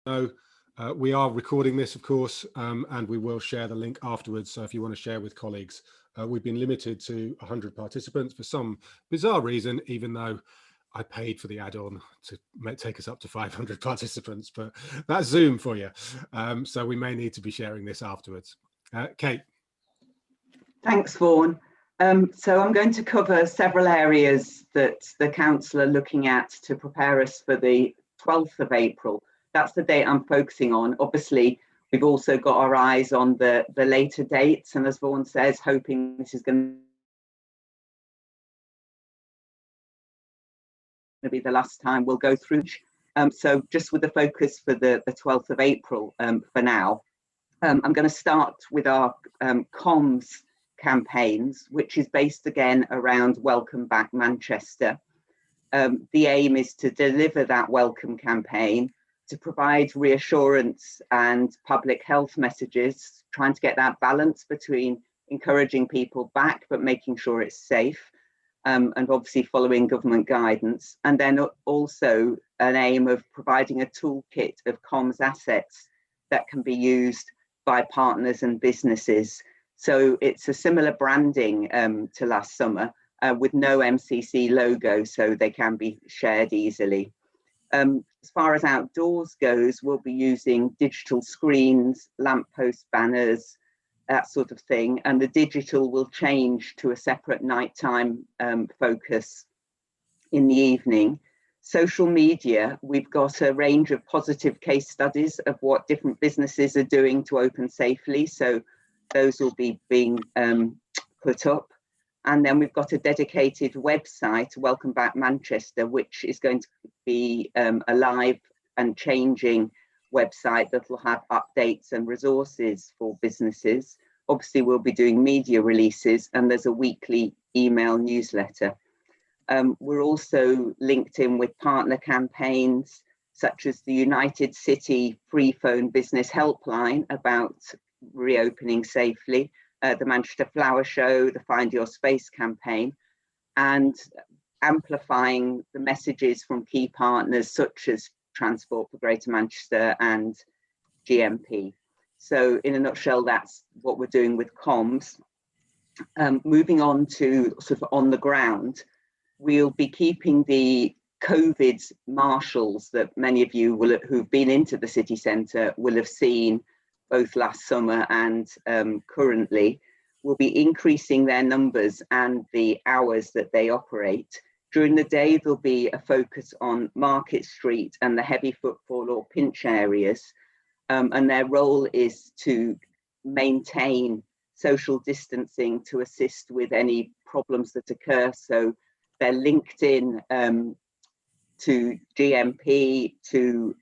No, we are recording this, of course, and we will share the link afterwards. So if you want to share with colleagues, we've been limited to 100 participants for some bizarre reason, even though I paid for the add-on to take us up to 500 participants, but that's Zoom for you. So we may need to be sharing this afterwards. Kate. Thanks, Vaughan. So I'm going to cover several areas that the council are looking at to prepare us for the 12th of April. That's the date I'm focusing on. Obviously, we've also got our eyes on the later dates, and as Vaughan says, hoping this is going to be the last time we'll go through. So just with the focus for the 12th of April for now, I'm going to start with our comms campaigns, which is based again around Welcome Back Manchester. The aim is to deliver that welcome campaign, to provide reassurance and public health messages, trying to get that balance between encouraging people back but making sure it's safe, and obviously following government guidance, and then also an aim of providing a toolkit of comms assets that can be used by partners and businesses. So it's a similar branding to last summer, with no MCC logo, so they can be shared easily. As far as outdoors goes, we'll be using digital screens, lamppost banners, that sort of thing, and the digital will change to a separate nighttime focus in the evening. Social media, we've got a range of positive case studies of what different businesses are doing to open safely, so those will be being put up. And then we've got a dedicated website, Welcome Back Manchester, which is going to be a live and changing website that will have updates and resources for businesses. Obviously, we'll be doing media releases, and there's a weekly email newsletter. We're also linked in with partner campaigns, such as the United City free phone business helpline about reopening safely, the Manchester Flower Show, the Find Your Space campaign, and amplifying the messages from key partners such as Transport for Greater Manchester and GMP. So in a nutshell, that's what we're doing with comms. Moving on to sort of on the ground, we'll be keeping the COVID marshals that many of you who've been into the city centre will have seen both last summer and currently. Will be increasing their numbers and the hours that they operate. During the day, there'll be a focus on Market Street and the heavy footfall or pinch areas, and their role is to maintain social distancing to assist with any problems that occur. So they're linked in to GMP, to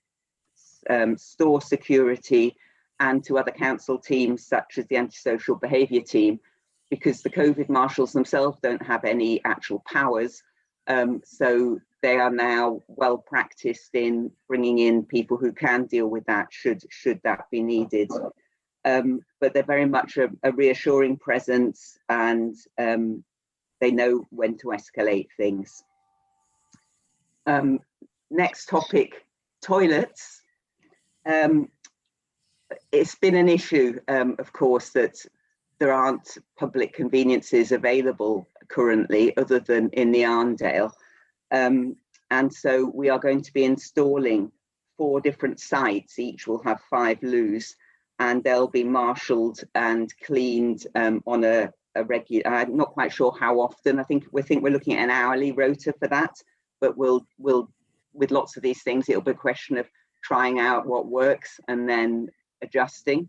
store security, and to other council teams such as the antisocial behaviour team, because the COVID marshals themselves don't have any actual powers. So they are now well practiced in bringing in people who can deal with that should that be needed. But they're very much a reassuring presence, and they know when to escalate things. Next topic, toilets. It's been an issue, of course, that there aren't public conveniences available currently other than in the Arndale. And so we are going to be installing 4 different sites. Each will have 5 loos, and they'll be marshalled and cleaned on a regular, I'm not quite sure how often. I think we're looking at an hourly rota for that, but we'll with lots of these things, it'll be a question of trying out what works and then adjusting.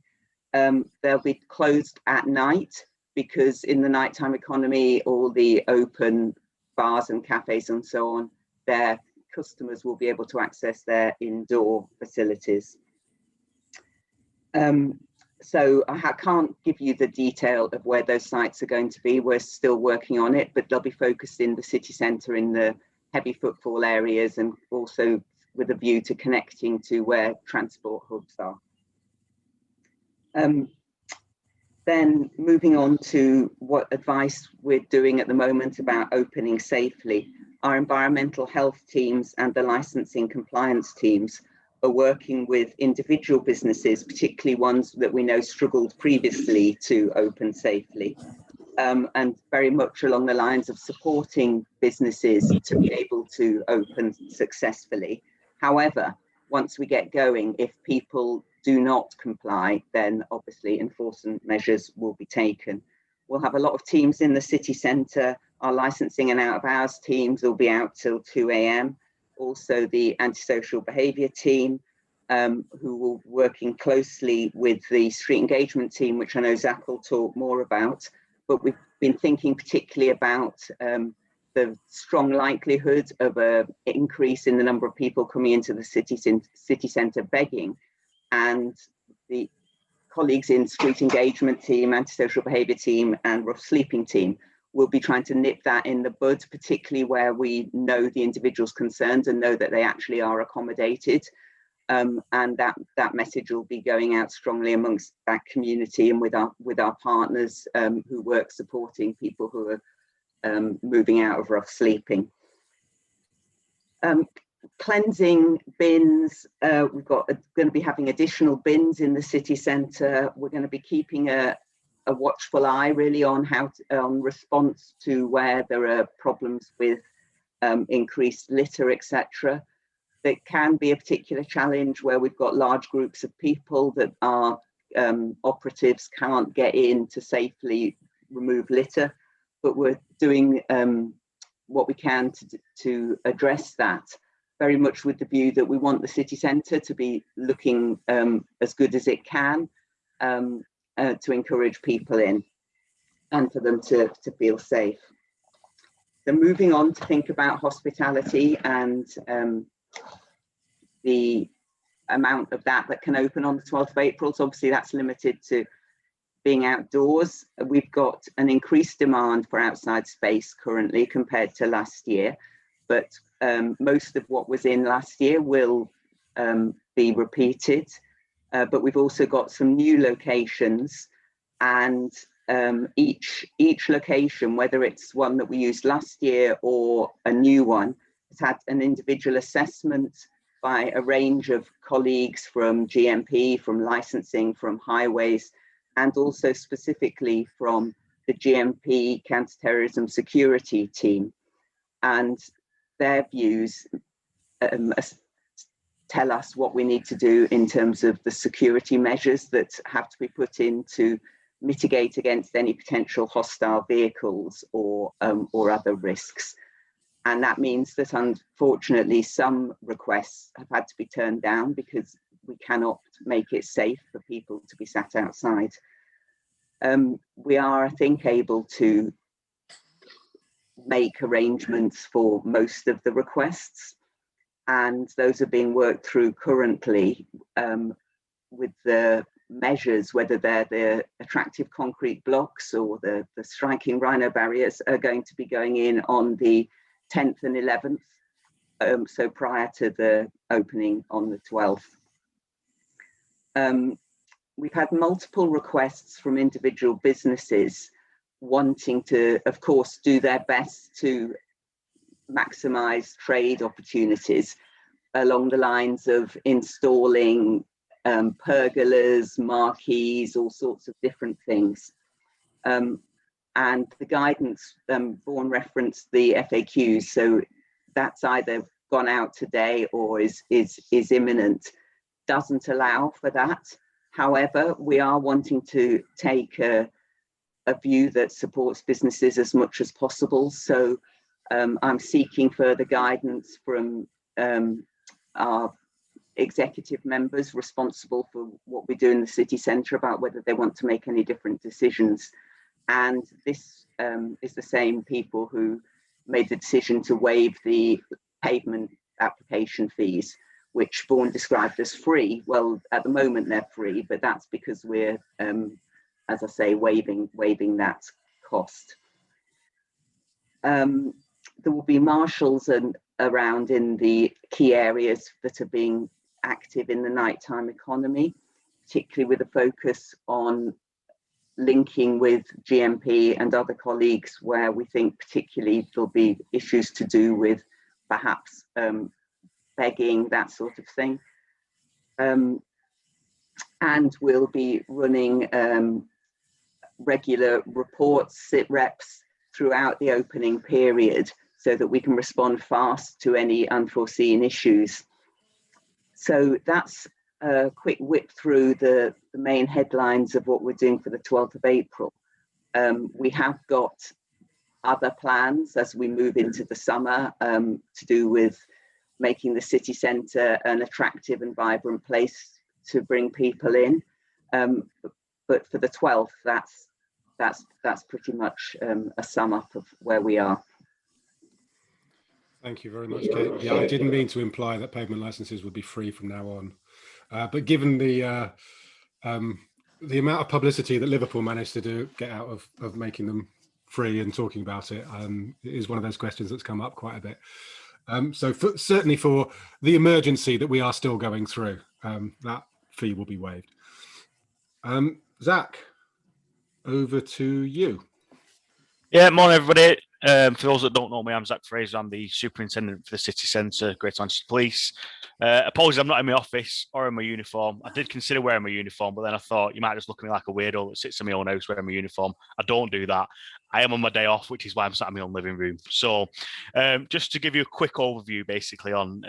They'll be closed at night because in the nighttime economy, all the open bars and cafes and so on, their customers will be able to access their indoor facilities. So I can't give you the detail of where those sites are going to be. We're still working on it, but they'll be focused in the city centre in the heavy footfall areas, and also with a view to connecting to where transport hubs are. Then moving on to what advice we're doing at the moment about opening safely. Our environmental health teams and the licensing compliance teams are working with individual businesses, particularly ones that we know struggled previously to open safely, and very much along the lines of supporting businesses to be able to open successfully. However, once we get going, if people do not comply, then obviously enforcement measures will be taken. We'll have a lot of teams in the city centre. Our licensing and out of hours teams will be out till 2 a.m. Also the antisocial behaviour team, who will be working closely with the street engagement team, which I know Zac will talk more about. But we've been thinking particularly about the strong likelihood of an increase in the number of people coming into the city centre begging, and the colleagues in street engagement team, antisocial behaviour team and rough sleeping team will be trying to nip that in the bud, particularly where we know the individuals concerned and know that they actually are accommodated. And that message will be going out strongly amongst that community and with our partners who work supporting people who are moving out of rough sleeping. Cleansing bins, we've got going to be having additional bins in the city centre. We're going to be keeping a watchful eye really on on response to where there are problems with increased litter, etc. There can be a particular challenge where we've got large groups of people that our operatives can't get in to safely remove litter, but we're doing what we can to address that, very much with the view that we want the city centre to be looking as good as it can to encourage people in and for them to feel safe. So moving on to think about hospitality and the amount of that can open on the 12th of April. So obviously that's limited to being outdoors. We've got an increased demand for outside space currently compared to last year, but most of what was in last year will be repeated. But we've also got some new locations, and each location, whether it's one that we used last year or a new one, has had an individual assessment by a range of colleagues from GMP, from licensing, from highways, and also specifically from the GMP counterterrorism security team. And their views tell us what we need to do in terms of the security measures that have to be put in to mitigate against any potential hostile vehicles or other risks. And that means that unfortunately some requests have had to be turned down because we cannot make it safe for people to be sat outside. We are, I think, able to make arrangements for most of the requests, and those are being worked through currently with the measures, whether they're the attractive concrete blocks or the striking rhino barriers, are going to be going in on the 10th and 11th, so prior to the opening on the 12th. We've had multiple requests from individual businesses wanting to, of course, do their best to maximise trade opportunities along the lines of installing pergolas, marquees, all sorts of different things. And the guidance, Vaughan referenced the FAQs, so that's either gone out today or is imminent, doesn't allow for that. However, we are wanting to take a view that supports businesses as much as possible. So I'm seeking further guidance from our executive members responsible for what we do in the city centre about whether they want to make any different decisions. And this is the same people who made the decision to waive the pavement application fees, which Vaughan described as free. Well, at the moment they're free, but that's because we're, as I say, waiving that cost. There will be marshals around in the key areas that are being active in the nighttime economy, particularly with a focus on linking with GMP and other colleagues where we think particularly there'll be issues to do with perhaps begging, that sort of thing. And we'll be running regular reports, sit reps throughout the opening period so that we can respond fast to any unforeseen issues. So that's a quick whip through the main headlines of what we're doing for the 12th of April. We have got other plans as we move into the summer to do with making the city centre an attractive and vibrant place to bring people in. But for the 12th, that's pretty much a sum up of where we are. Thank you very much, Kate. Yeah, I didn't mean to imply that pavement licenses would be free from now on, but given the amount of publicity that Liverpool managed to get out of making them free and talking about it, it is one of those questions that's come up quite a bit. So certainly for the emergency that we are still going through, that fee will be waived. Zac, over to you. Yeah, morning everybody. For those that don't know me, I'm Zac Fraser. I'm the superintendent for the city centre, Greater Manchester Police. Apologies, I'm not in my office or in my uniform. I did consider wearing my uniform, but then I thought you might just look at me like a weirdo that sits in my own house wearing my uniform. I don't do that. I am on my day off, which is why I'm sat in my own living room. So just to give you a quick overview, basically, on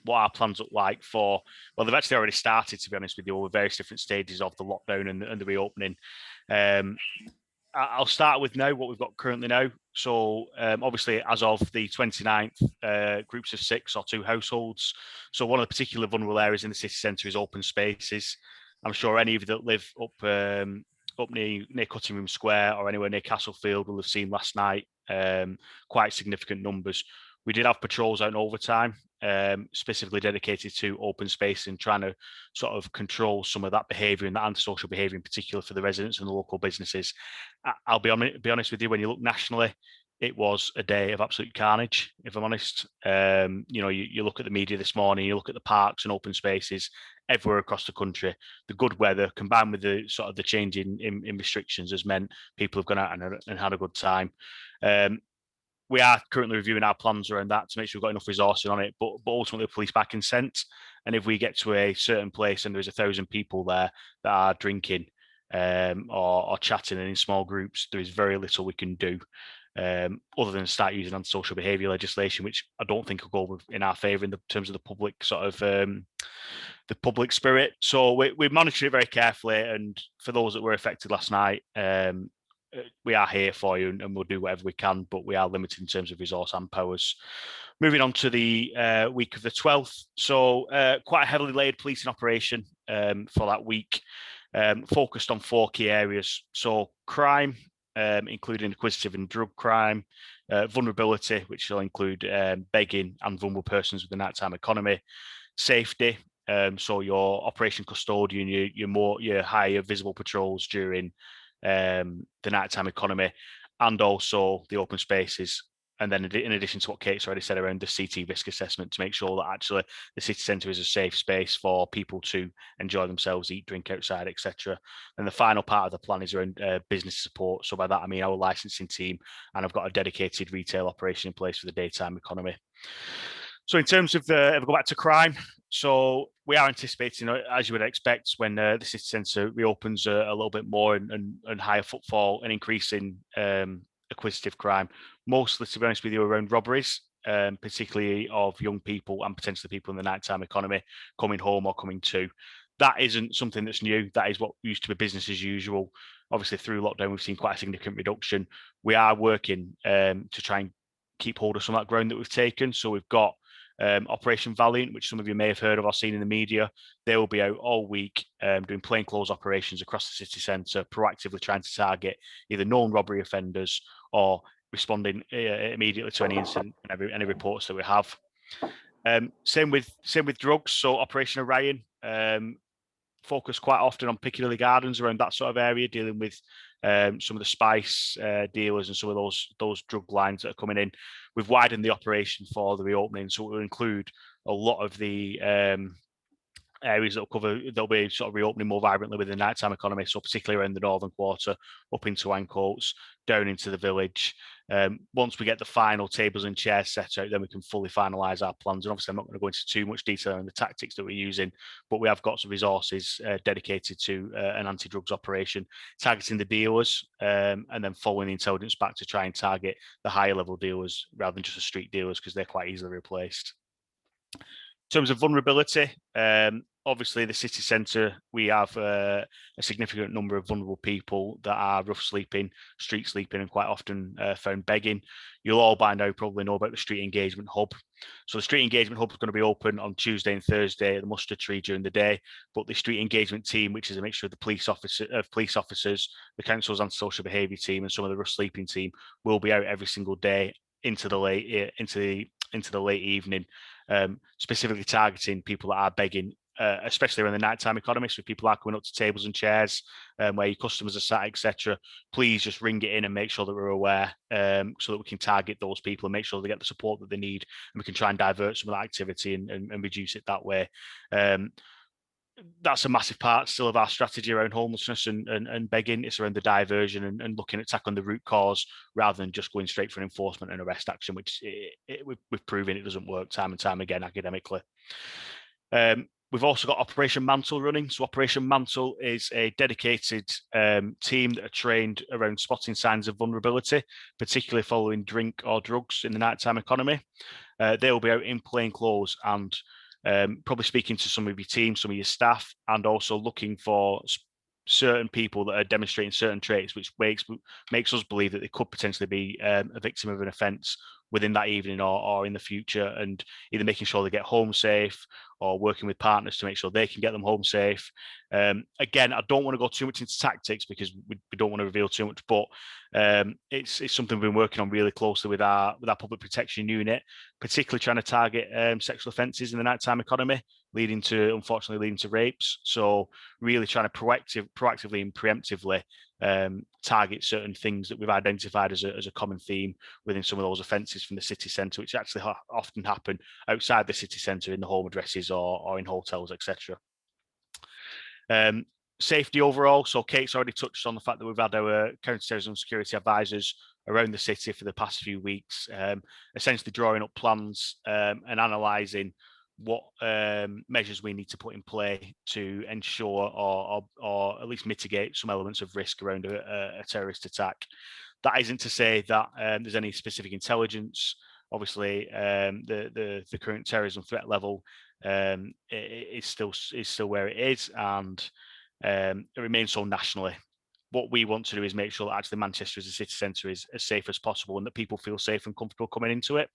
what our plans look like for, well, they've actually already started, to be honest with you, over various different stages of the lockdown and the reopening. I'll start with now, what we've got currently now. So obviously, as of the 29th, groups of 6 or 2 households. So one of the particular vulnerable areas in the city centre is open spaces. I'm sure any of you that live up near Cutting Room Square or anywhere near Castlefield will have seen last night quite significant numbers. We did have patrols out in overtime, specifically dedicated to open space and trying to sort of control some of that behaviour and that antisocial behaviour in particular for the residents and the local businesses. I'll be honest with you, when you look nationally, it was a day of absolute carnage, if I'm honest. You look at the media this morning, you look at the parks and open spaces everywhere across the country. The good weather combined with the sort of the change in restrictions has meant people have gone out and had a good time. We are currently reviewing our plans around that to make sure we've got enough resourcing on it, but ultimately the police back consent. And if we get to a certain place and there's 1,000 people there that are drinking or chatting in small groups, there is very little we can do other than start using antisocial behaviour legislation, which I don't think will go in our favour in terms of the public sort of the public spirit. So we monitor it very carefully. And for those that were affected last night, we are here for you and we'll do whatever we can, but we are limited in terms of resource and powers. Moving on to the week of the 12th. So quite a heavily laid policing operation for that week, focused on 4 key areas. So crime, including acquisitive and drug crime, vulnerability, which will include begging and vulnerable persons with the nighttime economy, safety, so your operation custodian, your higher visible patrols during the nighttime economy, and also the open spaces. And then in addition to what Kate's already said around the CT risk assessment, to make sure that actually the city centre is a safe space for people to enjoy themselves, eat, drink outside, etc. And the final part of the plan is around business support. So by that, I mean our licensing team, and I've got a dedicated retail operation in place for the daytime economy. So in terms of if we go back to crime, so we are anticipating, as you would expect, when the city centre reopens a little bit more and higher footfall, an increase in acquisitive crime, mostly, to be honest with you, around robberies, particularly of young people and potentially people in the nighttime economy coming home or coming to. That isn't something that's new. That is what used to be business as usual. Obviously, through lockdown, we've seen quite a significant reduction. We are working to try and keep hold of some of that ground that we've taken. So we've got Operation Valiant, which some of you may have heard of or seen in the media. They will be out all week doing plainclothes operations across the city centre, proactively trying to target either known robbery offenders or responding immediately to any incident and any reports that we have. Same with drugs. So Operation Orion, focus quite often on Piccadilly Gardens, around that sort of area, dealing with some of the spice dealers and some of those drug lines that are coming in. We've widened the operation for the reopening, so it will include a lot of the areas that'll be sort of reopening more vibrantly with the nighttime economy. So particularly around the northern quarter, up into Ancoats, down into the village. Once we get the final tables and chairs set out, then we can fully finalise our plans. And obviously, I'm not going to go into too much detail on the tactics that we're using, but we have got some resources dedicated to an anti-drugs operation, targeting the dealers, and then following the intelligence back to try and target the higher level dealers rather than just the street dealers, because they're quite easily replaced. In terms of vulnerability, obviously the city centre, we have a significant number of vulnerable people that are rough sleeping, street sleeping, and quite often found begging. You'll all by now probably know about the Street Engagement Hub. So the Street Engagement Hub is going to be open on Tuesday and Thursday at the Muster Tree during the day, but the Street Engagement team, which is a mixture of the police officers, the council's antisocial behaviour team, and some of the rough sleeping team, will be out every single day into the late evening, specifically targeting people that are begging, especially around the nighttime economy. So if people are coming up to tables and chairs where your customers are sat, etc., please just ring it in and make sure that we're aware, so that we can target those people and make sure they get the support that they need, and we can try and divert some of that activity and reduce it that way. That's a massive part still of our strategy around homelessness and begging. It's around the diversion and looking at tackling the root cause rather than just going straight for enforcement and arrest action, which we've proven it doesn't work time and time again academically. We've also got Operation Mantle running. So Operation Mantle is a dedicated team that are trained around spotting signs of vulnerability, particularly following drink or drugs in the nighttime economy. They will be out in plain clothes and probably speaking to some of your team, some of your staff, and also looking for certain people that are demonstrating certain traits, which makes us believe that they could potentially be a victim of an offence within that evening or in the future, and either making sure they get home safe or working with partners to make sure they can get them home safe. Again, I don't want to go too much into tactics because we don't want to reveal too much, but it's something we've been working on really closely with our public protection unit, particularly trying to target sexual offences in the nighttime economy, unfortunately leading to rapes. So really trying to proactively and preemptively target certain things that we've identified as a common theme within some of those offences from the city centre, which actually often happen outside the city centre in the home addresses or in hotels, etc. Safety overall. So Kate's already touched on the fact that we've had our counter-terrorism security advisors around the city for the past few weeks, essentially drawing up plans and analysing what measures we need to put in play to ensure or at least mitigate some elements of risk around a terrorist attack. That isn't to say that there's any specific intelligence. Obviously, the current terrorism threat level is still where it is, and it remains so nationally. What we want to do is make sure that actually Manchester as a city centre is as safe as possible and that people feel safe and comfortable coming into it.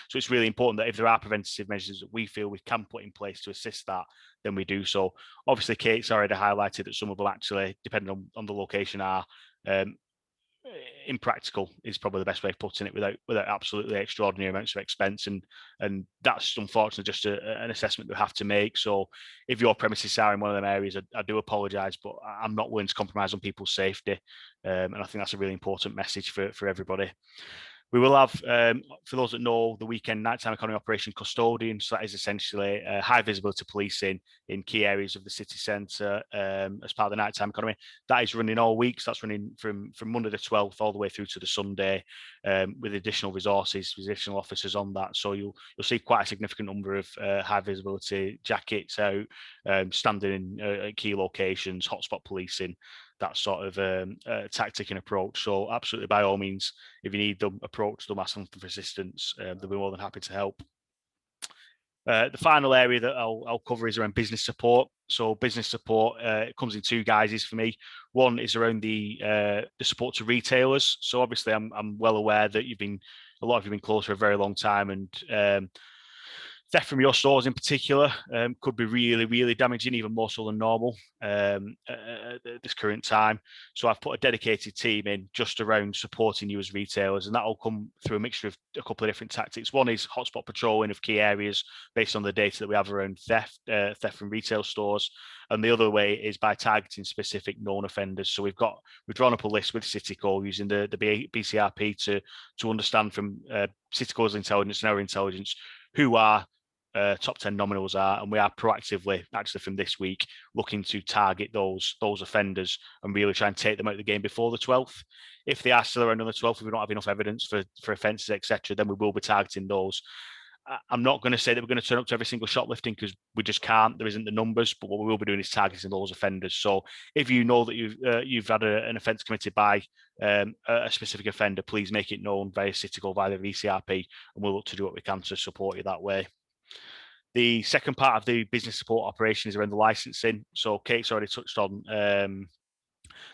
So it's really important that if there are preventative measures that we feel we can put in place to assist that, then we do so. Obviously, Kate's already highlighted that some of them actually, depending on the location, are impractical is probably the best way of putting it, without absolutely extraordinary amounts of expense, and that's unfortunately just an assessment we have to make. So if your premises are in one of them areas, I do apologise, but I'm not willing to compromise on people's safety, and I think that's a really important message for everybody. We will have, for those that know, the weekend nighttime economy operation custodian. So that is essentially high visibility policing in key areas of the city centre as part of the nighttime economy. That is running all week. So that's running from Monday the 12th all the way through to the Sunday, with additional resources, additional officers on that. So you'll see quite a significant number of high visibility jackets out, standing in key locations, hotspot policing, that sort of tactic and approach. So absolutely, by all means, if you need them, approach them, ask them for assistance. They'll be more than happy to help. The final area that I'll cover is around business support. So business support comes in two guises for me. One is around the support to retailers. So obviously, I'm well aware that a lot of you have been closed for a very long time, and theft from your stores in particular could be really, really damaging, even more so than normal at this current time. So I've put a dedicated team in just around supporting you as retailers, and that will come through a mixture of a couple of different tactics. One is hotspot patrolling of key areas based on the data that we have around theft from retail stores. And the other way is by targeting specific known offenders. So we've drawn up a list with CityCo using the BCRP to understand from CityCo's intelligence and our intelligence who are top 10 nominals are, and we are proactively, actually from this week, looking to target those offenders and really try and take them out of the game before the 12th. If they are still around on the 12th, if we don't have enough evidence for offences, etc., then we will be targeting those. I'm not going to say that we're going to turn up to every single shoplifting, because we just can't. There isn't the numbers. But what we will be doing is targeting those offenders. So if you know that you've had an offence committed by a specific offender, please make it known via CityCo, via the VCRP, and we'll look to do what we can to support you that way. The second part of the business support operation is around the licensing. So Kate's already touched on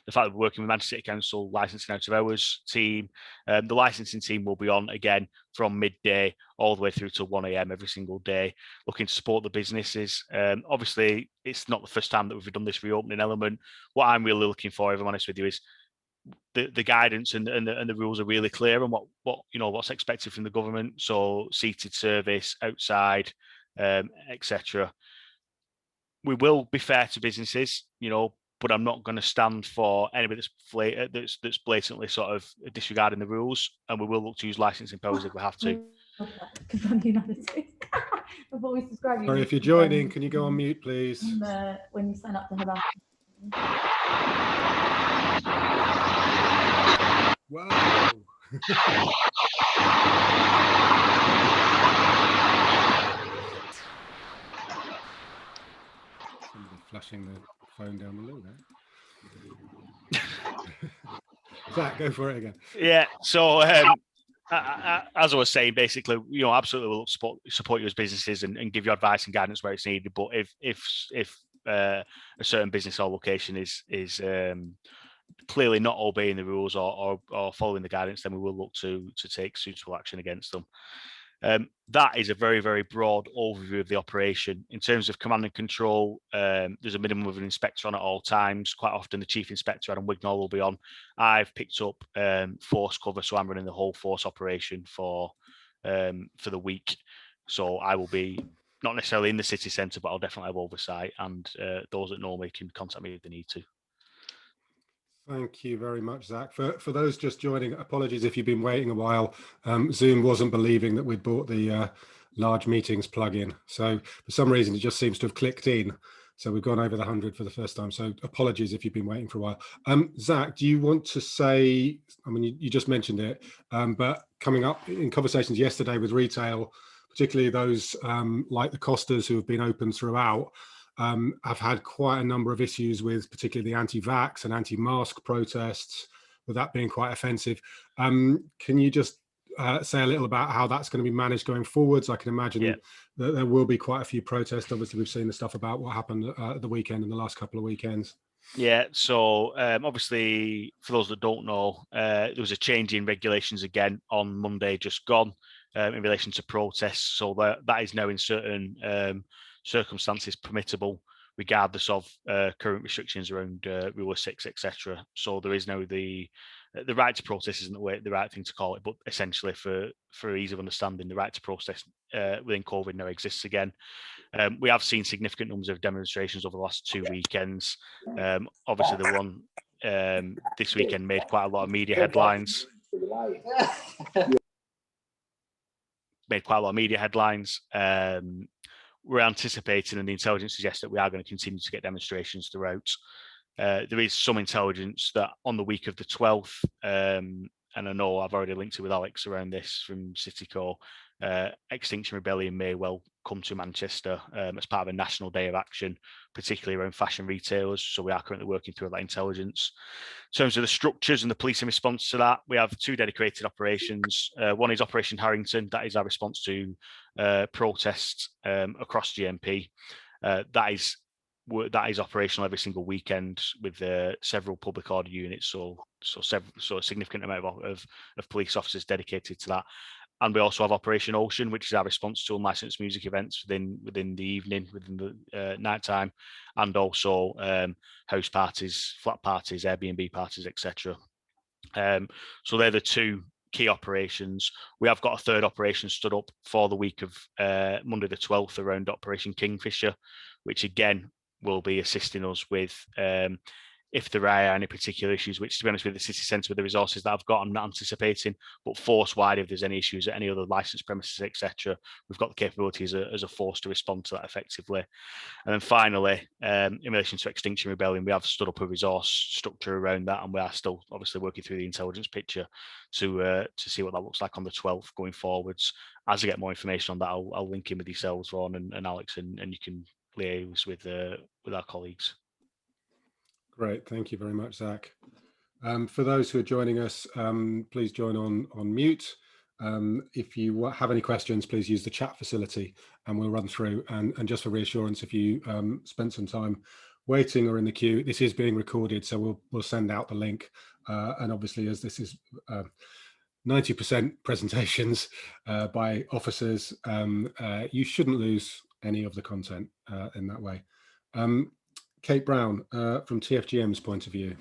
the fact that we're working with Manchester City Council licensing out of hours team. The licensing team will be on again from midday all the way through to 1 a.m. every single day, looking to support the businesses. Obviously, it's not the first time that we've done this reopening element. What I'm really looking for, if I'm honest with you, is the guidance and the rules are really clear on what's expected from the government. So seated service outside, etc. We will be fair to businesses, but I'm not going to stand for anybody that's blatantly sort of disregarding the rules, and we will look to use licensing powers if we have to. Sorry, if you're joining, can you go on mute, please? When you sign up to have access. Wow. Somebody flashing the phone down the loo there. Zac, go for it again. Yeah. So as I was saying, basically, absolutely we'll support you as businesses and give you advice and guidance where it's needed. But if a certain business or location is clearly not obeying the rules or following the guidance, then we will look to take suitable action against them. That is a very, very broad overview of the operation. In terms of command and control, there's a minimum of an inspector on at all times. Quite often the chief inspector, Adam Wignall, will be on. I've picked up force cover, so I'm running the whole force operation for the week. So I will be not necessarily in the city centre, but I'll definitely have oversight, and those that know me can contact me if they need to. Thank you very much, Zac. For those just joining, apologies if you've been waiting a while. Zoom wasn't believing that we'd bought the large meetings plugin. So for some reason, it just seems to have clicked in. So we've gone over the 100 for the first time. So apologies if you've been waiting for a while. Zac, do you want to say, you just mentioned it, but coming up in conversations yesterday with retail, particularly those like the Costas who have been open throughout, have had quite a number of issues with particularly the anti-vax and anti-mask protests, with that being quite offensive. Can you just say a little about how that's going to be managed going forwards? I can imagine that there will be quite a few protests. Obviously, we've seen the stuff about what happened at the weekend and the last couple of weekends. Yeah, so obviously, for those that don't know, there was a change in regulations again on Monday just gone in relation to protests. So that is now in certain circumstances permittable, regardless of current restrictions around Rule 6, etc. So there is now the right to protest isn't the right thing to call it, but essentially for ease of understanding, the right to protest within COVID now exists again. We have seen significant numbers of demonstrations over the last 2 weekends. Obviously, the one this weekend made quite a lot of media headlines. We're anticipating, and the intelligence suggests that we are going to continue to get demonstrations throughout. There is some intelligence that on the week of the 12th, and I know I've already linked it with Alex around this from CityCo, Extinction Rebellion may well come to Manchester as part of a national day of action, particularly around fashion retailers. So we are currently working through that intelligence. In terms of the structures and the policing response to that, we have 2 dedicated operations. One is Operation Harrington. That is our response to protests across GMP. That is operational every single weekend with several public order units. So a significant amount of police officers dedicated to that. And we also have Operation Ocean, which is our response to unlicensed music events within the evening, within the night time, and also house parties, flat parties, Airbnb parties, etc. So they're the 2 key operations. We have got a 3rd operation stood up for the week of Monday the 12th around Operation Kingfisher, which again will be assisting us with if there are any particular issues, which to be honest with the city centre, with the resources that I've got, I'm not anticipating, but force-wide, if there's any issues at any other licensed premises, etc., we've got the capability as a force to respond to that effectively. And then finally, in relation to Extinction Rebellion, we have stood up a resource structure around that, and we are still obviously working through the intelligence picture to see what that looks like on the 12th going forwards. As I get more information on that, I'll link in with yourselves, Vaughan and Alex, and you can liaise with our colleagues. Great, thank you very much, Zac. For those who are joining us, please join on mute. If you have any questions, please use the chat facility and we'll run through. And just for reassurance, if you spent some time waiting or in the queue, this is being recorded, so we'll send out the link. And obviously, as this is 90% presentations by officers, you shouldn't lose any of the content in that way. Kate Brown, from TFGM's point of view.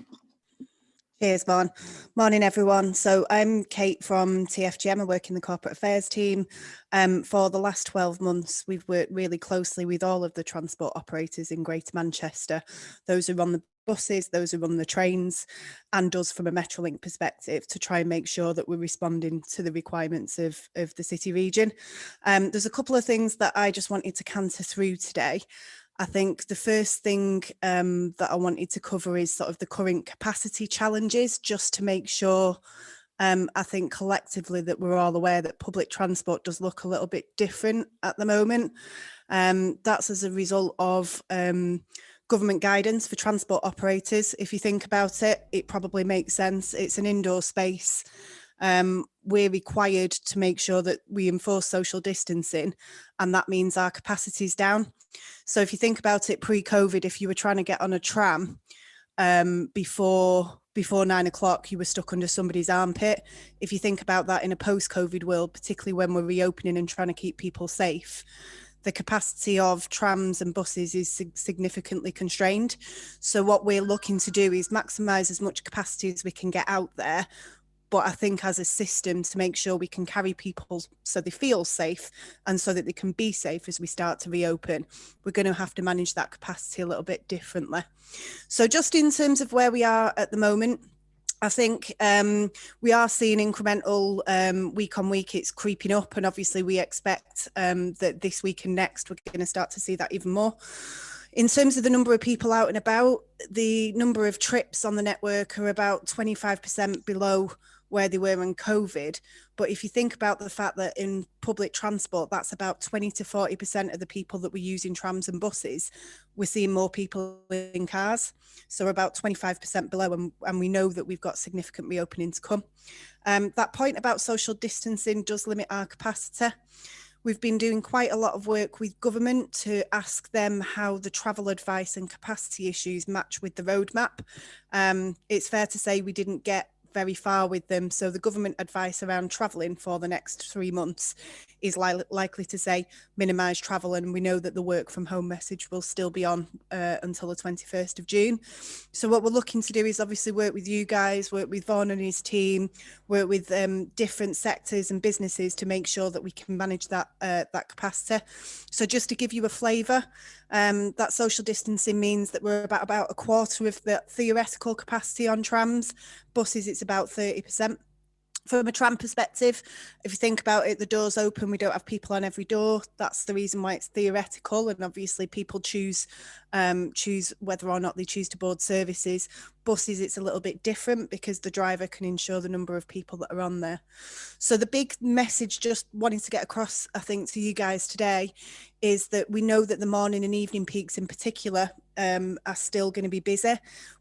Cheers, Vaughan. Morning, everyone. So I'm Kate from TFGM. I work in the corporate affairs team. For the last 12 months, we've worked really closely with all of the transport operators in Greater Manchester, those who run the buses, those who run the trains, and us from a Metrolink perspective, to try and make sure that we're responding to the requirements of the city region. There's a couple of things that I just wanted to canter through today. I think the first thing that I wanted to cover is sort of the current capacity challenges, just to make sure, I think collectively, that we're all aware that public transport does look a little bit different at the moment. That's as a result of government guidance for transport operators. If you think about it, it probably makes sense. It's an indoor space. We're required to make sure that we enforce social distancing, and that means our capacity is down. So if you think about it, pre-COVID, if you were trying to get on a tram before 9 o'clock, you were stuck under somebody's armpit. If you think about that in a post-COVID world, particularly when we're reopening and trying to keep people safe, the capacity of trams and buses is significantly constrained. So what we're looking to do is maximise as much capacity as we can get out there, but I think as a system to make sure we can carry people so they feel safe and so that they can be safe as we start to reopen, we're going to have to manage that capacity a little bit differently. So just in terms of where we are at the moment, I think we are seeing incremental week on week, it's creeping up, and obviously we expect that this week and next we're going to start to see that even more. In terms of the number of people out and about, the number of trips on the network are about 25% below where they were in COVID. But if you think about the fact that in public transport, that's about 20 to 40% of the people that were using trams and buses, we're seeing more people in cars. So about 25% below, and we know that we've got significant reopening to come. That point about social distancing does limit our capacity. We've been doing quite a lot of work with government to ask them how the travel advice and capacity issues match with the roadmap. It's fair to say we didn't get very far with them. So the government advice around travelling for the next 3 months is likely to say minimise travel, and we know that the work from home message will still be on until the 21st of June. So what we're looking to do is obviously work with you guys, work with Vaughan and his team, work with different sectors and businesses to make sure that we can manage that capacity. So just to give you a flavour, that social distancing means that we're about a quarter of the theoretical capacity on trams. Buses, it's about 30%. From a tram perspective, if you think about it, the doors open, we don't have people on every door. That's the reason why it's theoretical, and obviously people choose whether or not they choose to board services. Buses, it's a little bit different because the driver can ensure the number of people that are on there. So the big message just wanting to get across, I think, to you guys today is that we know that the morning and evening peaks in particular are still going to be busy.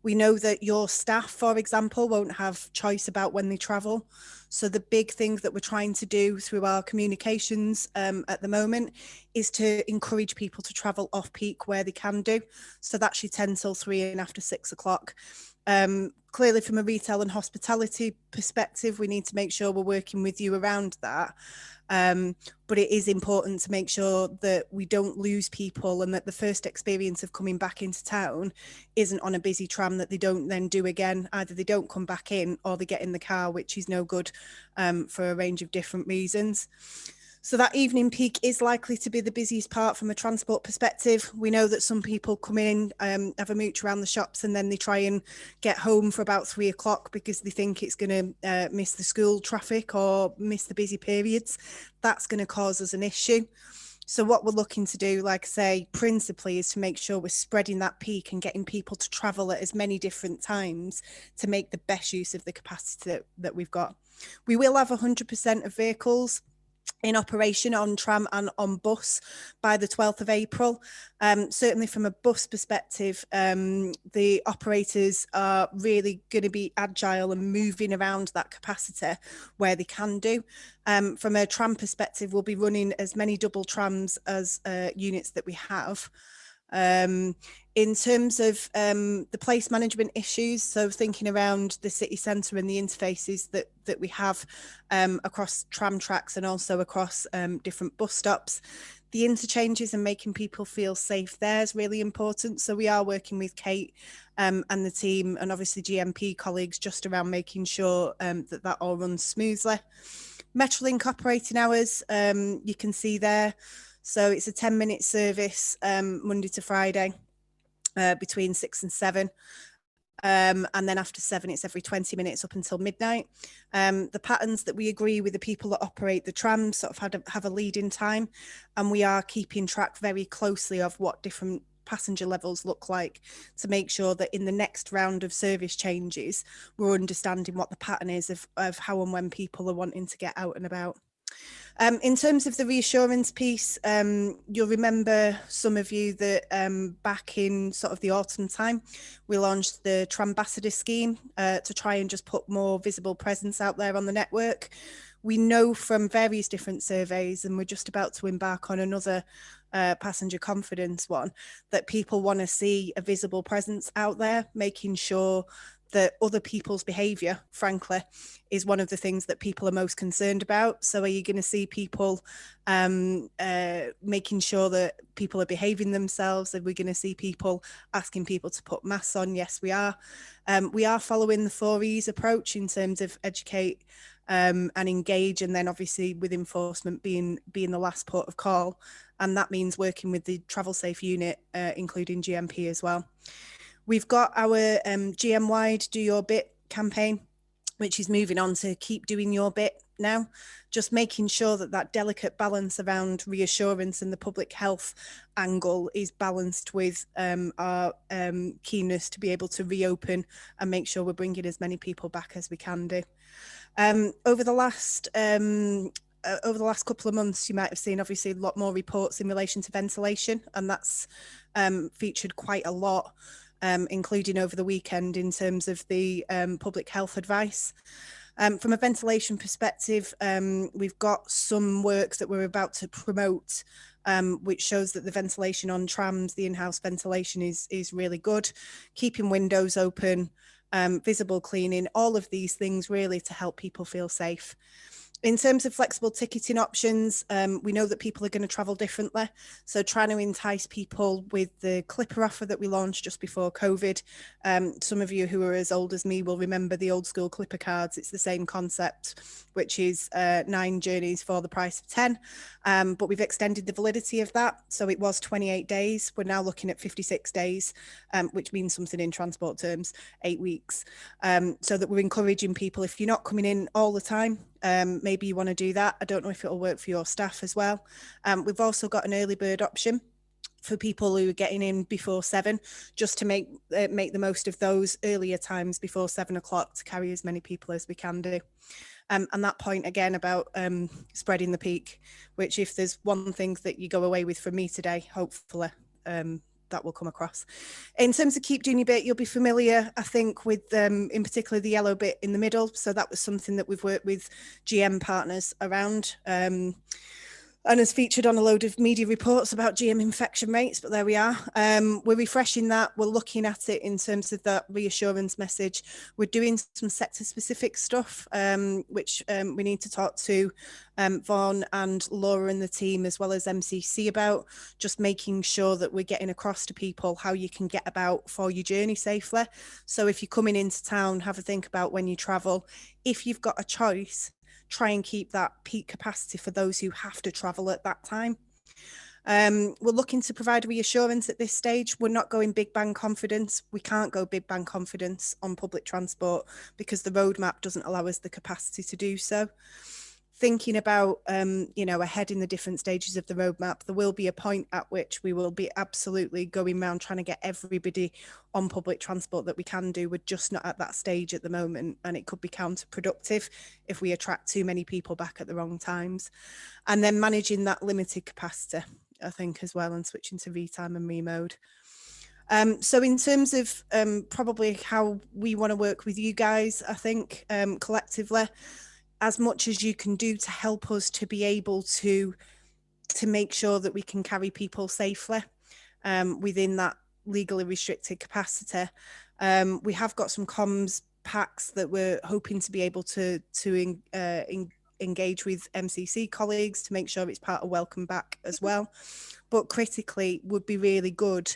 We know that your staff, for example, won't have choice about when they travel. So the big thing that we're trying to do through our communications at the moment is to encourage people to travel off peak where they can do. So that's your 10 till 3 and after 6 o'clock. Clearly from a retail and hospitality perspective, we need to make sure we're working with you around that. But it is important to make sure that we don't lose people, and that the first experience of coming back into town isn't on a busy tram that they don't then do again. Either they don't come back in or they get in the car, which is no good for a range of different reasons. So that evening peak is likely to be the busiest part from a transport perspective. We know that some people come in, have a mooch around the shops, and then they try and get home for about 3 o'clock because they think it's going to miss the school traffic or miss the busy periods. That's going to cause us an issue. So what we're looking to do, like I say, principally is to make sure we're spreading that peak and getting people to travel at as many different times to make the best use of the capacity that we've got. We will have 100% of vehicles in operation on tram and on bus by the 12th of April. Certainly from a bus perspective, the operators are really going to be agile and moving around that capacity where they can do. From a tram perspective, we'll be running as many double trams as units that we have. In terms of the place management issues, so thinking around the city centre and the interfaces that we have across tram tracks and also across different bus stops, the interchanges and making people feel safe there is really important. So we are working with Kate and the team and obviously GMP colleagues just around making sure that all runs smoothly. Metrolink operating hours, you can see there. So it's a 10-minute service Monday to Friday between 6 and 7. And then after 7, it's every 20 minutes up until midnight. The patterns that we agree with the people that operate the trams sort of have a lead in time. And we are keeping track very closely of what different passenger levels look like to make sure that in the next round of service changes, we're understanding what the pattern is of how and when people are wanting to get out and about. In terms of the reassurance piece, you'll remember, some of you, that back in sort of the autumn time, we launched the Trambassador scheme to try and just put more visible presence out there on the network. We know from various different surveys, and we're just about to embark on another passenger confidence one, that people want to see a visible presence out there, making sure that other people's behaviour, frankly, is one of the things that people are most concerned about. So are you going to see people making sure that people are behaving themselves? Are we going to see people asking people to put masks on? Yes, we are. We are following the 4E's approach in terms of educate and engage, and then obviously with enforcement being the last port of call. And that means working with the Travel Safe unit, including GMP as well. We've got our GM-wide Do Your Bit campaign, which is moving on to Keep Doing Your Bit now, just making sure that that delicate balance around reassurance and the public health angle is balanced with our keenness to be able to reopen and make sure we're bringing as many people back as we can do. Over the last couple of months, you might have seen obviously a lot more reports in relation to ventilation, and that's featured quite a lot. Including over the weekend in terms of the public health advice. From a ventilation perspective, we've got some work that we're about to promote, which shows that the ventilation on trams, the in-house ventilation is really good, keeping windows open, visible cleaning, all of these things really to help people feel safe. In terms of flexible ticketing options, we know that people are going to travel differently. So trying to entice people with the Clipper offer that we launched just before COVID. Some of you who are as old as me will remember the old school Clipper cards. It's the same concept, which is 9 journeys for the price of 10. But we've extended the validity of that. So it was 28 days. We're now looking at 56 days, which means something in transport terms, 8 weeks. So that we're encouraging people, if you're not coming in all the time, maybe you want to do that. I don't know if it'll work for your staff as well. We've also got an early bird option for people who are getting in before 7, just to make the most of those earlier times before 7 o'clock to carry as many people as we can do. And that point again about spreading the peak, which if there's one thing that you go away with from me today, hopefully that will come across. In terms of Keep Doing Your Bit, you'll be familiar, I think, with in particular the yellow bit in the middle. So that was something that we've worked with GM partners around. And has featured on a load of media reports about GM infection rates, but there we are. We're refreshing that. We're looking at it in terms of that reassurance message. We're doing some sector-specific stuff, which we need to talk to Vaughan and Laura and the team, as well as MCC, about just making sure that we're getting across to people how you can get about for your journey safely. So if you're coming into town, have a think about when you travel. If you've got a choice, try and keep that peak capacity for those who have to travel at that time. We're looking to provide reassurance at this stage. We're not going big bang confidence. We can't go big bang confidence on public transport because the roadmap doesn't allow us the capacity to do so. Thinking about, ahead in the different stages of the roadmap, there will be a point at which we will be absolutely going around trying to get everybody on public transport that we can do. We're just not at that stage at the moment, and it could be counterproductive if we attract too many people back at the wrong times. And then managing that limited capacity, I think, as well, and switching to V-time and remode. So in terms of probably how we want to work with you guys, I think collectively, as much as you can do to help us to be able to make sure that we can carry people safely within that legally restricted capacity. We have got some comms packs that we're hoping to be able to engage with MCC colleagues to make sure it's part of welcome back as well. But critically would be really good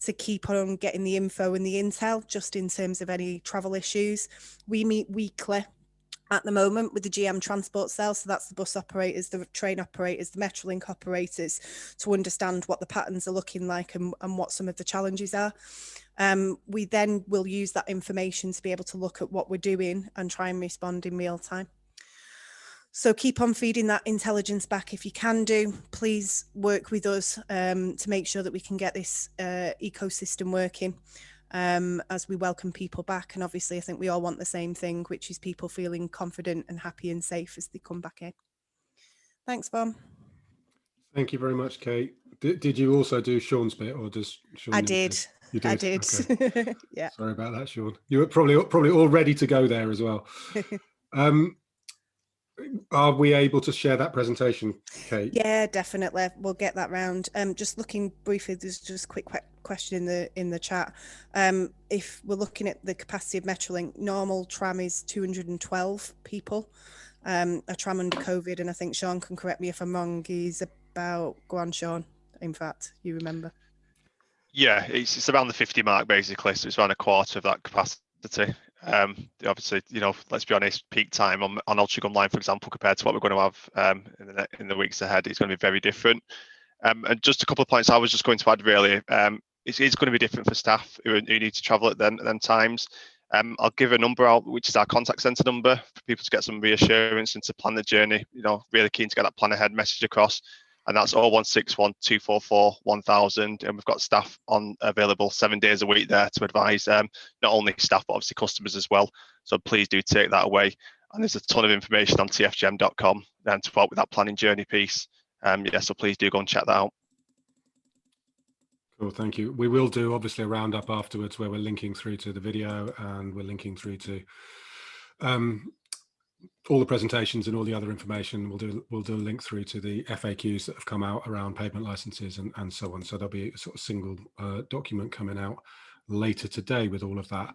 to keep on getting the info and the intel just in terms of any travel issues. We meet weekly at the moment with the GM transport cell, so that's the bus operators, the train operators, the Metrolink operators, to understand what the patterns are looking like and what some of the challenges are. We then will use that information to be able to look at what we're doing and try and respond in real time. So keep on feeding that intelligence back if you can do. Please work with us to make sure that we can get this ecosystem working. As we welcome people back. And obviously, I think we all want the same thing, which is people feeling confident and happy and safe as they come back in. Thanks, Vaughan. Thank you very much, Kate. Did you also do Sean's bit, or does Sean? I did. You did? I did. Okay. Yeah. Sorry about that, Sean. You were probably all ready to go there as well. Are we able to share that presentation, Kate? Yeah, definitely. We'll get that round. Just looking briefly, there's just a quick question in the chat. If we're looking at the capacity of Metrolink, normal tram is 212 people. A tram under COVID, and I think Sean can correct me if I'm wrong, is about, go on, Sean, in fact, you remember. Yeah, it's around the 50 mark basically, so it's around a quarter of that capacity. Obviously, let's be honest, peak time on Ultragum line, for example, compared to what we're going to have in the weeks ahead, it's going to be very different. And just a couple of points I was just going to add really. It's going to be different for staff who need to travel at them times. I'll give a number out, which is our contact centre number, for people to get some reassurance and to plan the journey. Really keen to get that plan ahead message across. And that's 0161 244 1000. And we've got staff available 7 days a week there to advise not only staff, but obviously customers as well. So please do take that away. And there's a ton of information on tfgm.com to help with that planning journey piece. So please do go and check that out. Cool, thank you. We will do obviously a roundup afterwards where we're linking through to the video and we're linking through to all the presentations and all the other information. We'll do a link through to the FAQs that have come out around pavement licenses and so on. So there'll be a sort of single document coming out later today with all of that.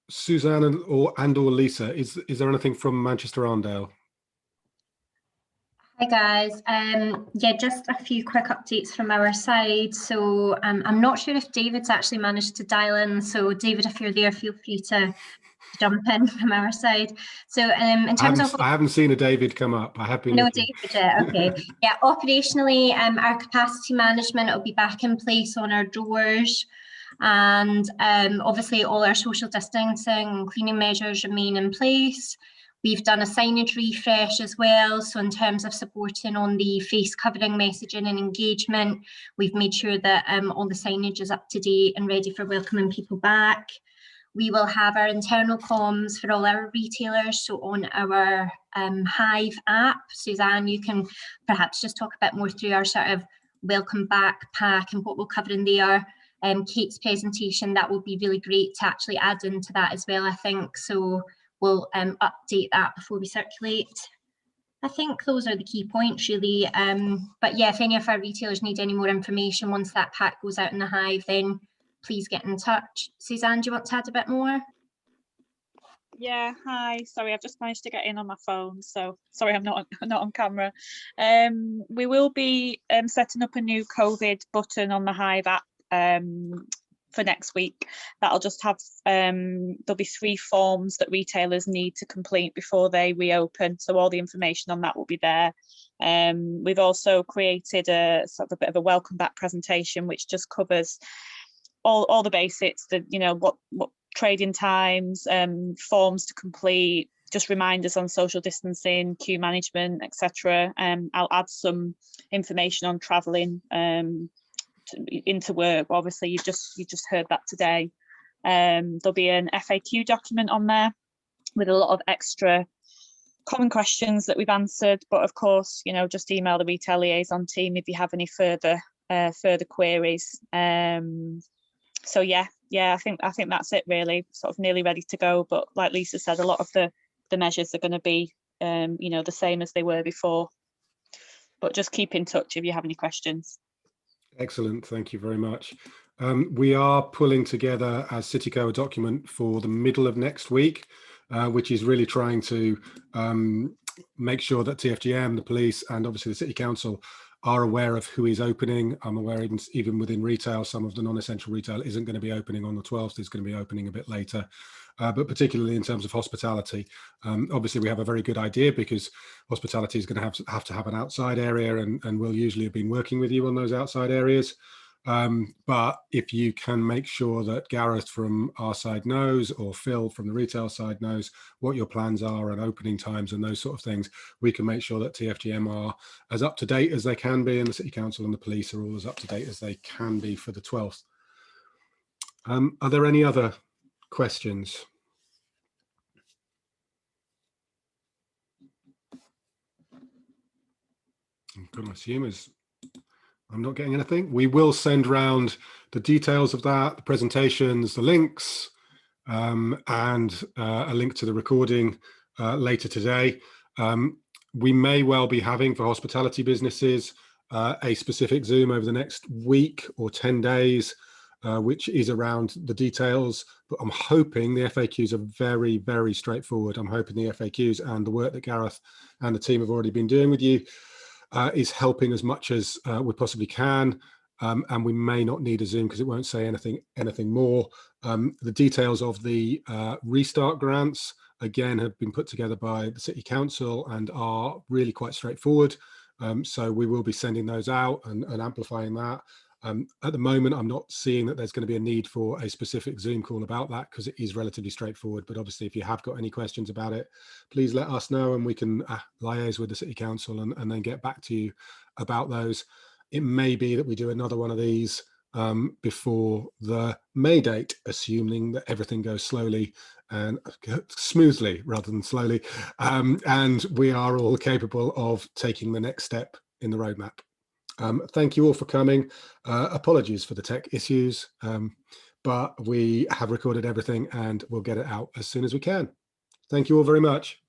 Suzanne and or Lisa, is there anything from Manchester Arndale? Hi guys, yeah, just a few quick updates from our side. So I'm not sure if David's actually managed to dial in. So David, if you're there, feel free to jump in from our side. So in terms of, I haven't seen a David come up. I have been. No looking. David yet. Okay. Yeah, operationally, our capacity management will be back in place on our doors, and obviously all our social distancing and cleaning measures remain in place. We've done a signage refresh as well. So in terms of supporting on the face covering messaging and engagement, we've made sure that all the signage is up to date and ready for welcoming people back. We will have our internal comms for all our retailers. So on our Hive app, Suzanne, you can perhaps just talk a bit more through our sort of welcome back pack and what we'll cover in there. Kate's presentation, that will be really great to actually add into that as well, I think. So we'll update that before we circulate. I think those are the key points really. But yeah, if any of our retailers need any more information once that pack goes out in the Hive, then please get in touch. Suzanne, do you want to add a bit more? Yeah, hi. Sorry, I've just managed to get in on my phone, so sorry I'm not on camera. We will be setting up a new COVID button on the Hive app for next week. That'll just have, there'll be 3 forms that retailers need to complete before they reopen. So all the information on that will be there. We've also created a sort of a bit of a welcome back presentation, which just covers all the basics, what trading times, forms to complete, just reminders on social distancing, queue management, etc. I'll add some information on travelling into work. Obviously, you've just heard that today. There'll be an FAQ document on there with a lot of extra common questions that we've answered. But of course, just email the retail liaison team if you have any further queries. So yeah, I think that's it really. Sort of nearly ready to go. But like Lisa said, a lot of the measures are going to be the same as they were before. But just keep in touch if you have any questions. Excellent, thank you very much. We are pulling together as CityCo a document for the middle of next week, which is really trying to make sure that TFGM, the police, and obviously the City Council are aware of who is opening. I'm aware even within retail, some of the non-essential retail isn't going to be opening on the 12th, it's going to be opening a bit later. But particularly in terms of hospitality, obviously we have a very good idea because hospitality is going to have to have an outside area, and we'll usually have been working with you on those outside areas. But if you can make sure that Gareth from our side knows, or Phil from the retail side knows what your plans are and opening times and those sort of things, we can make sure that TFGM are as up to date as they can be, and the City Council and the police are all as up to date as they can be for the 12th. Are there any other questions? I'm going to assume I'm not getting anything. We will send round the details of that, the presentations, the links, and a link to the recording later today. We may well be having, for hospitality businesses, a specific Zoom over the next week or 10 days, which is around the details. But I'm hoping the FAQs are very, very straightforward. I'm hoping the FAQs and the work that Gareth and the team have already been doing with you is helping as much as we possibly can, and we may not need a Zoom because it won't say anything more. The details of the restart grants, again, have been put together by the City Council and are really quite straightforward. So we will be sending those out and amplifying that. At the moment, I'm not seeing that there's going to be a need for a specific Zoom call about that because it is relatively straightforward. But obviously, if you have got any questions about it, please let us know and we can liaise with the City Council and then get back to you about those. It may be that we do another one of these before the May date, assuming that everything goes slowly and smoothly rather than slowly, and we are all capable of taking the next step in the roadmap. Thank you all for coming. Apologies for the tech issues, but we have recorded everything and we'll get it out as soon as we can. Thank you all very much.